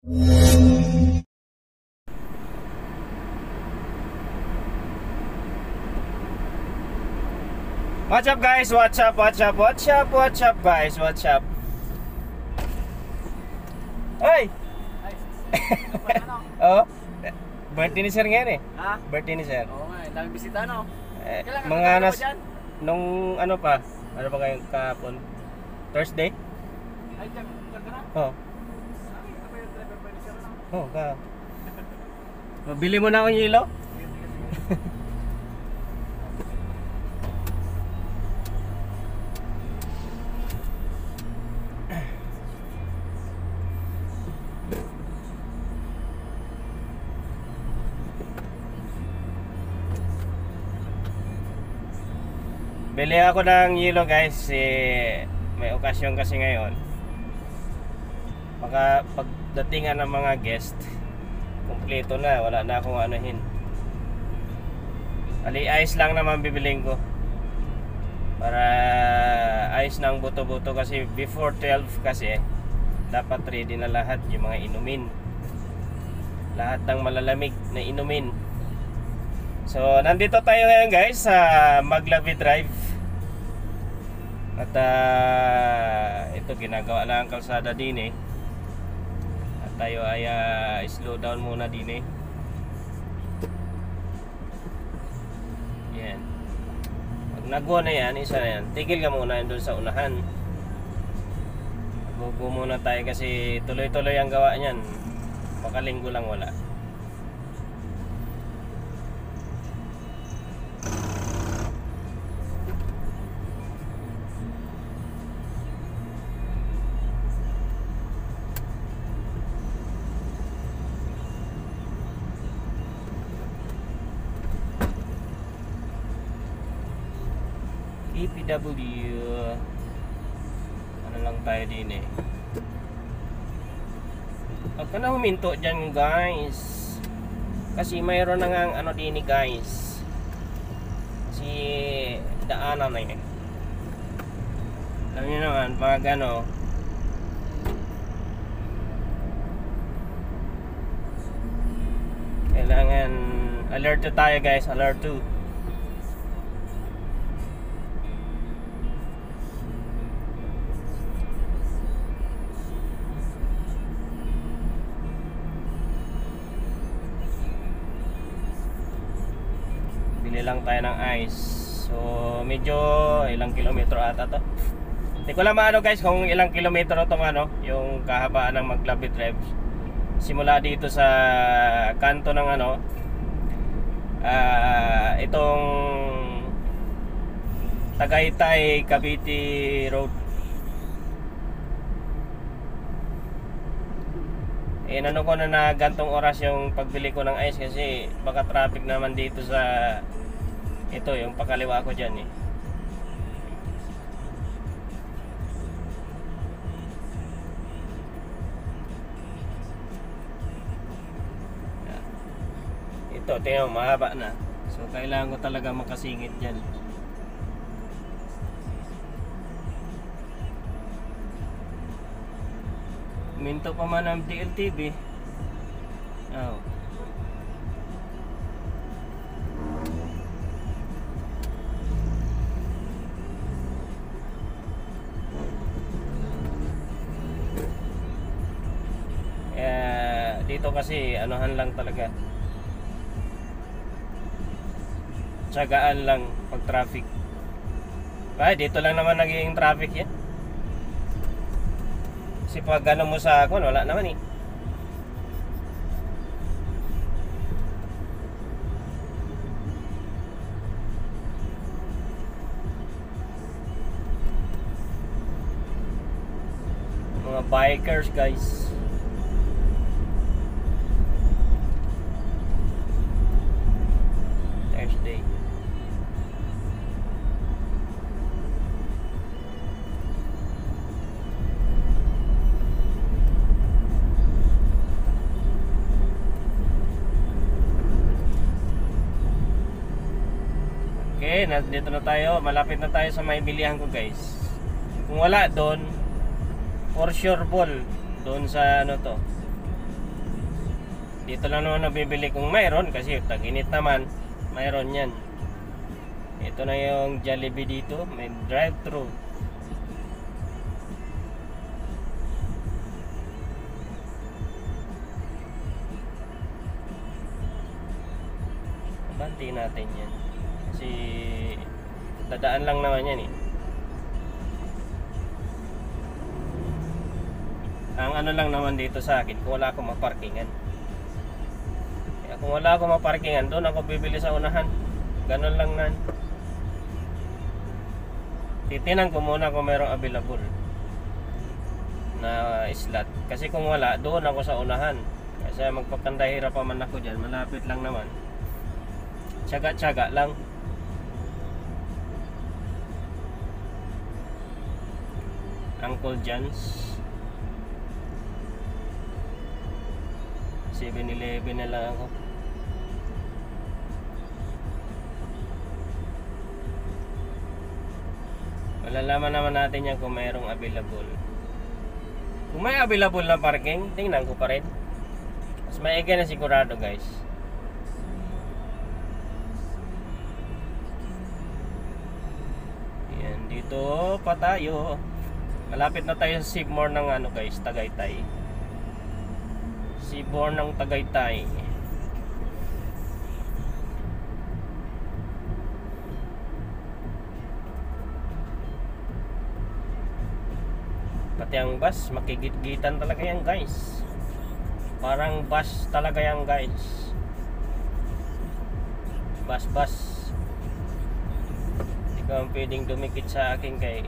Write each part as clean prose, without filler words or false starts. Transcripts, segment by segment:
What's up guys? What's up guys? What's up? Hey! Oh, birthday ni sir ngayon eh. Ha? Birthday ni sir. Oo nga, daming bisita no? Mga nung ano pa? Ano ba kayong kahapon? Thursday? Ay, dyan ka na? Oh. Ay, ito ba yung driver pa ni sir no? Oh, ka. Mabili mo na akong yelo? Bili ako ng yelo guys, may okasyon kasi ngayon. Baka pagdatingan ng mga guest, kumpleto na, wala na akong anuhin. Ali ice lang naman bibiling ko. Para ice ng buto-buto kasi before 12 kasi dapat ready na lahat yung mga inumin. Lahat ng malalamig na inumin. So, nandito tayo ngayon guys sa Maglabi Drive. At ito ginagawa lang ang kalsada din eh. At tayo ay slow down muna din eh. Yan. Pag nagwa na yan, isa na yan. Tigil ka muna doon sa unahan. Magbugo muna tayo kasi tuloy-tuloy ang gawa niyan. Baka linggo lang wala. EPW ano lang tayo din eh. Huwag ka na huminto dyan guys, kasi mayroon na nga ano din eh guys, si daanan na yun. Alam nyo naman pag ano kailangan alert tayo guys, alert 2. Lang tayo ng ice. So medyo ilang kilometro ata to. Hindi ko lang maano guys kung ilang kilometro itong ano, yung kahabaan ng Maglabi Drive. Simula dito sa kanto ng ano, itong Tagaytay Cavite Road. Ano ko na gantong oras yung pagbili ko ng ice kasi baka traffic naman dito sa ito yung pakaliwa ko dyan eh. Ito tingnan mo, mahaba na. So kailangan ko talaga makasingit dyan. Minto pa man ang DLTV. Oh. Dito kasi anuhan lang talaga, tsagaan lang pag traffic. Dito lang naman naging traffic yan. Kasi pag gano'n mo sa akin, wala naman eh. Mga bikers guys. Thursday. Okay, dito na tayo. Malapit na tayo sa may bilihan ko guys. Kung wala doon, for sure ball doon sa ano to, Dito lang naman nabibili kung mayroon kasi tag-init naman, mayroon yan. Ito na yung Jollibee dito, may drive-thru. Banti natin yan. Kasi dadaan lang naman yan eh. Ang ano lang naman dito sa akin, kung wala akong maparkingan. Kaya kung wala akong maparkingan, doon ako bibili sa unahan. Ganun lang na. Titinan ko muna kung mayroong available na slot. Kasi kung wala, doon ako sa unahan. Kasi magpapandahira pa man ako dyan, malapit lang naman. Tsaga-tsaga lang. Uncle John's 7-Eleven na lang ako. Malalaman naman natin yan kung mayroong available. Kung may available na parking, tingnan ko pa rin. Mas maigi na sigurado guys. Yan, dito pa tayo. Malapit na tayo sa Sibmore ng ano guys, Tagaytay. Sibmore ng Tagaytay. Pati ang bus, makigit-gitan talaga yan guys. Parang bus talaga yan guys. Bus. Hindi ka pwedeng dumikit sa akin kay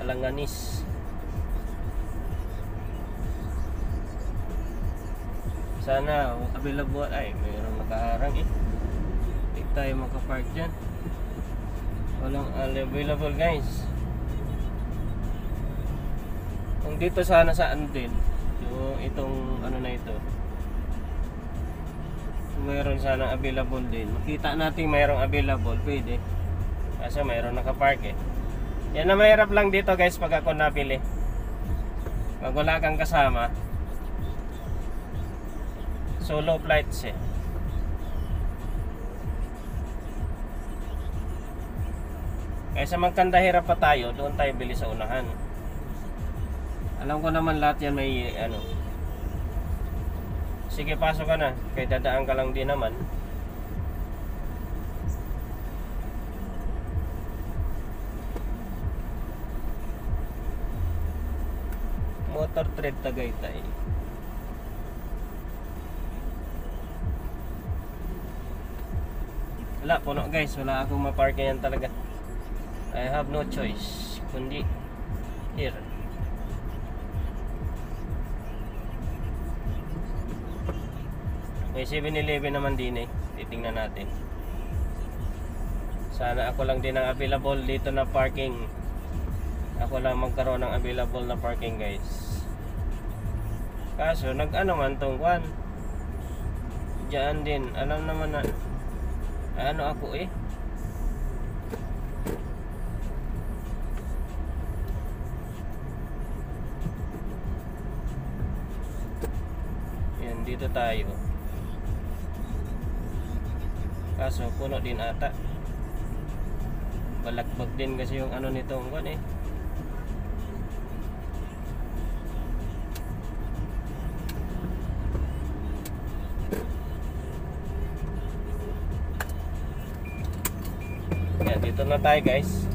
alanganis. Sana available ay mayroong nakaharang eh. Hindi tayo makapark dyan. Walang available guys. Kung dito sana sa ano din, yung itong ano na ito, mayroon sana available din. Makita natin mayroong available, pwede. Kasi mayroong nakapark eh. Yan na mahirap lang dito guys pag ako nabili. Pag wala kang kasama, solo flights eh. Kaysa magkandahira pa tayo, doon tayo bili sa unahan. Alam ko naman lahat yan may ano. Sige, pasok ka na. Kaya dadaan ka lang din naman. Motor Trade Tagaytay. Wala, puno guys. Wala akong maparking yan talaga. I have no choice kundi here. May 7-Eleven naman din eh. Titingnan natin. Sana ako lang din ang available dito na parking. Ako lang magkaroon ng available na parking guys. Kaso nag-ano man tong kwan. Diyan din. Alam naman na ano ako eh. Yan, dito tayo. Kaso puno din ata. Balakbag din kasi yung ano nitong kwan eh. Yan, dito na tayo guys.